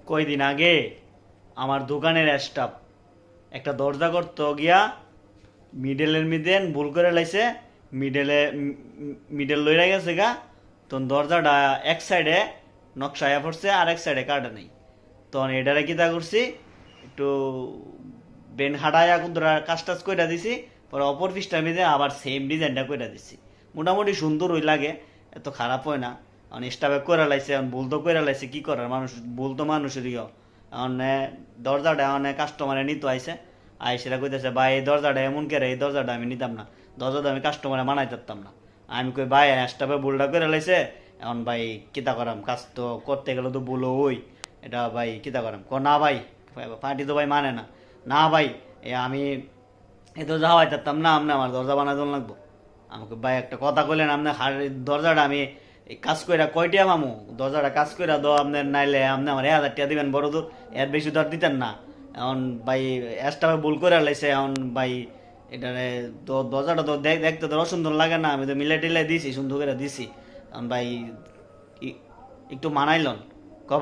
কয়দিন আগে আমার দোকানের স্টাফ একটা দরজা করতে গিয়া মিডলের মিদেন ভুল করে লাইছে। মিডলে মিডল লইরা গেছে গা। তখন দরজাটা এক সাইডে নকশায়া পড়ছে আর এক সাইডে কাটা নেই। তখন এটারে কিতা করছি, একটু বেন হাঁটায়া কুন্দরা কাজ টাজ কইরা দিছি। পরে অপর পিসটার মিদে আবার সেম ডিজাইনটা কইরা দিছি। মোটামুটি সুন্দর ওই লাগে, এত খারাপ হয় না। এখন স্টাফে কইরা লাইছে, এখন ভুল তো কইরা লাইছে, কি করার, মানুষ ভুল তো মানুষেরই। এখন দরজাটা মানে কাস্টমারে নিতে আইছে, আইসেরা কইতেছে ভাই এই দরজাটা এমন করে, এই দরজাটা আমি নিতাম না, দরজাটা আমি কাস্টমারে বানাই পারতাম না। আমি কই ভাই স্টাফে ভুলটা করে লাইছে, এখন ভাই কিতা করাম, কাজ তো করতে গেলে তো ভুল ওই, এটা ভাই কিতা করাম। না ভাই, পার্টি তো ভাই মানে না। না ভাই, আমি এই দরজা হাওয়াই পারতাম না, আপনি আমার দরজা বানাই দোন লাগবো। আমাকে ভাই একটা কথা কইলেন, আপনি দরজাটা আমি এই কাজ কইরা কয়টিয়া মামু, দরজাটা কাজ কইরা দো আপনার, নাইলে আপনি আমার 1,000 টাকা দিবেন, বড় দূর এর বেশি তো আর দিতেন না। এখন ভাই এক্সট্রা ভুল করে লাইছে। এখন ভাই এটারে তো দরজাটা তো দেখতে তো অসুন্দর লাগে না, আমি তো মিলে টিলে দিছি, সুন্দর করে দিছি। এখন ভাই একটু মানাইলন।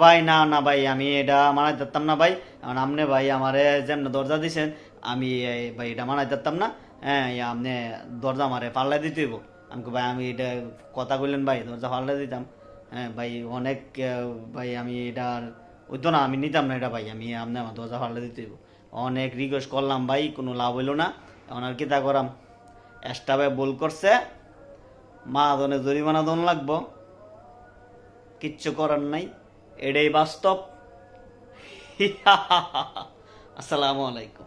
ভাই না না ভাই, আমি এটা মানাই পারতাম না ভাই। এখন আপনি ভাই আমারে যেমন দরজা দিছেন, আমি ভাই এটা মানাই পারতাম না। হ্যাঁ, আপনি দরজা আমারে পাল্লাই দিতে হইব। আমি ভাই আমি এটা কথা কইলেন ভাই, দরজা পাল্লাই দিতাম। হ্যাঁ ভাই, অনেক ভাই আমি এটা হইতো না, আমি নিতাম না এটা ভাই, আমি আপনি আমার দরজা পাল্লাই দিতে হইব। অনেক রিকোয়েস্ট করলাম ভাই, কোনো লাভ হইল না। এখন আর কিতা করাম, এক্সট্রা ভুল করছে, মা দনে জরিমানা দন লাগবো, কিচ্ছু করার নাই, এটাই বাস্তব। আসসালামু আলাইকুম।